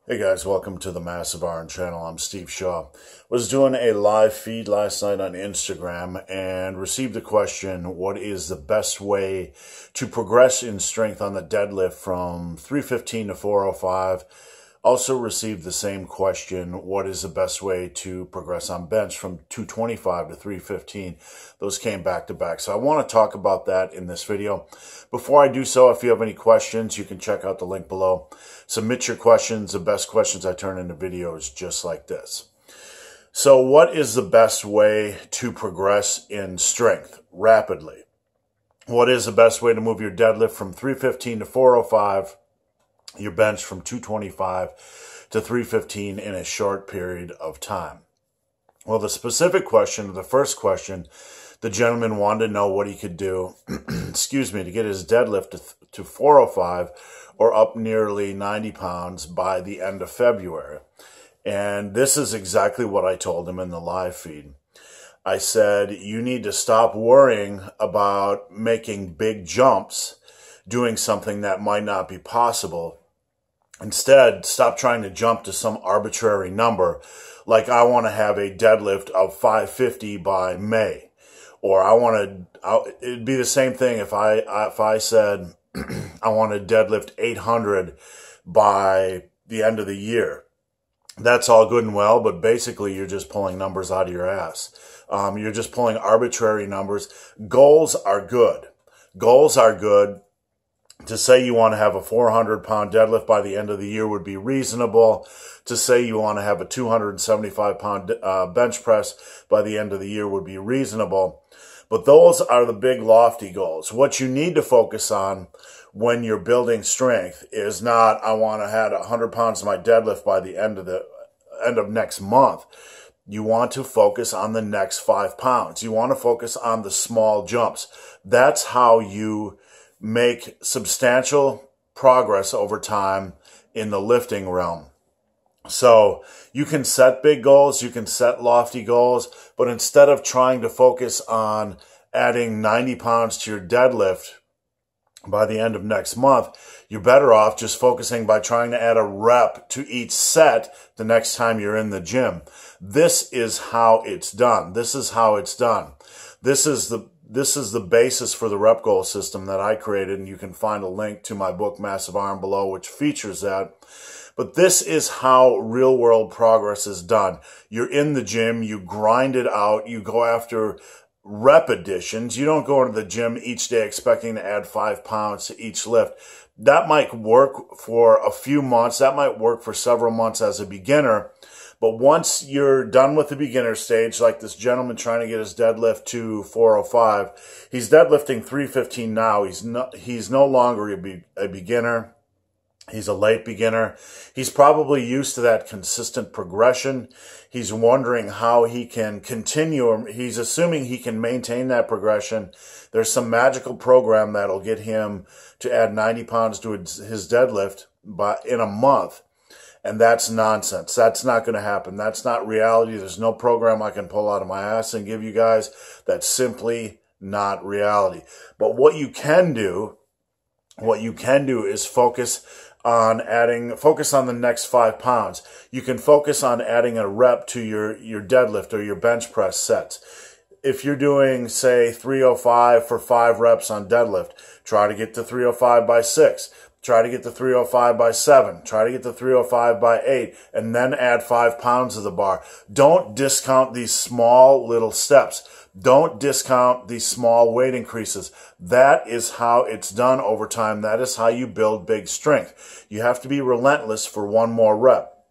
Hey guys, welcome to the Massive Iron channel. I'm Steve Shaw. Was doing a live feed last night on Instagram and received a question, what is the best way to progress in strength on the deadlift from 315 to 405? Also received the same question, what is the best way to progress on bench from 225 to 315? Those came back to back. So I want to talk about that in this video. Before I do so, if you have any questions, you can check out the link below. Submit your questions. The best questions I turn into videos just like this. So what is the best way to progress in strength rapidly? What is the best way to move your deadlift from 315 to 405? Your bench from 225 to 315 in a short period of time? Well, the specific question, the first question, the gentleman wanted to know what he could do, excuse me, to get his deadlift to 405 or up nearly 90 pounds by the end of February. And this is exactly what I told him in the live feed. I said, you need to stop worrying about making big jumps, doing something that might not be possible. Instead, stop trying to jump to some arbitrary number, like I want to have a deadlift of 550 by May, or it'd be the same thing if I said I want to deadlift 800 by the end of the year. That's all good and well, but basically you're just pulling numbers out of your ass. You're just pulling arbitrary numbers. Goals are good. Goals are good. To say you want to have a 400-pound deadlift by the end of the year would be reasonable. To say you want to have a 275-pound bench press by the end of the year would be reasonable. But those are the big, lofty goals. What you need to focus on when you're building strength is not, I want to have 100 pounds of my deadlift by the end of next month. You want to focus on the next 5 pounds. You want to focus on the small jumps. That's how you make substantial progress over time in the lifting realm. So you can set big goals, you can set lofty goals, but instead of trying to focus on adding 90 pounds to your deadlift by the end of next month, you're better off just focusing by trying to add a rep to each set the next time you're in the gym. This is how it's done. This is how it's done. This is the basis for the rep goal system that I created, and you can find a link to my book, Massive Iron, below, which features that. But this is how real-world progress is done. You're in the gym, you grind it out, you go after rep additions. You don't go into the gym each day expecting to add 5 pounds to each lift. That might work for a few months. That might work for several months as a beginner. But once you're done with the beginner stage, like this gentleman trying to get his deadlift to 405, he's deadlifting 315 now. He's no longer a beginner. He's a late beginner. He's probably used to that consistent progression. He's wondering how he can continue. He's assuming he can maintain that progression. There's some magical program that'll get him to add 90 pounds to his deadlift in a month. And that's nonsense. That's not going to happen. That's not reality. There's no program I can pull out of my ass and give you guys. That's simply not reality. But what you can do is focus on the next 5 pounds. You can focus on adding a rep to your deadlift or your bench press sets. If you're doing, say, 305 for 5 reps on deadlift, try to get to 305 by 6. Try to get to 305 by 7. Try to get to 305 by 8. And then add 5 pounds to the bar. Don't discount these small little steps. Don't discount these small weight increases. That is how it's done over time. That is how you build big strength. You have to be relentless for one more rep.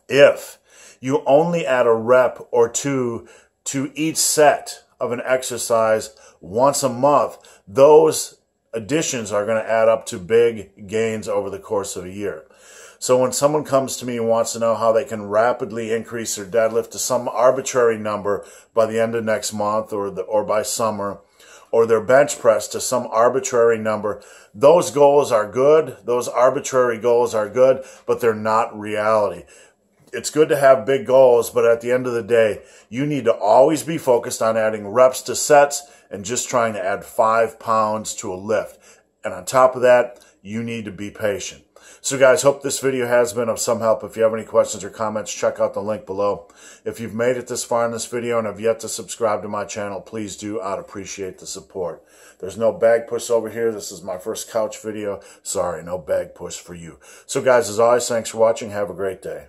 If you only add a rep or two to each set of an exercise once a month, those additions are going to add up to big gains over the course of a year. So when someone comes to me and wants to know how they can rapidly increase their deadlift to some arbitrary number by the end of next month or by summer, or their bench press to some arbitrary number, those goals are good. Those arbitrary goals are good, but they're not reality. It's good to have big goals, but at the end of the day, you need to always be focused on adding reps to sets and just trying to add 5 pounds to a lift. And on top of that, you need to be patient. So guys, hope this video has been of some help. If you have any questions or comments, check out the link below. If you've made it this far in this video and have yet to subscribe to my channel, please do. I'd appreciate the support. There's no bag push over here. This is my first couch video. Sorry, no bag push for you. So guys, as always, thanks for watching. Have a great day.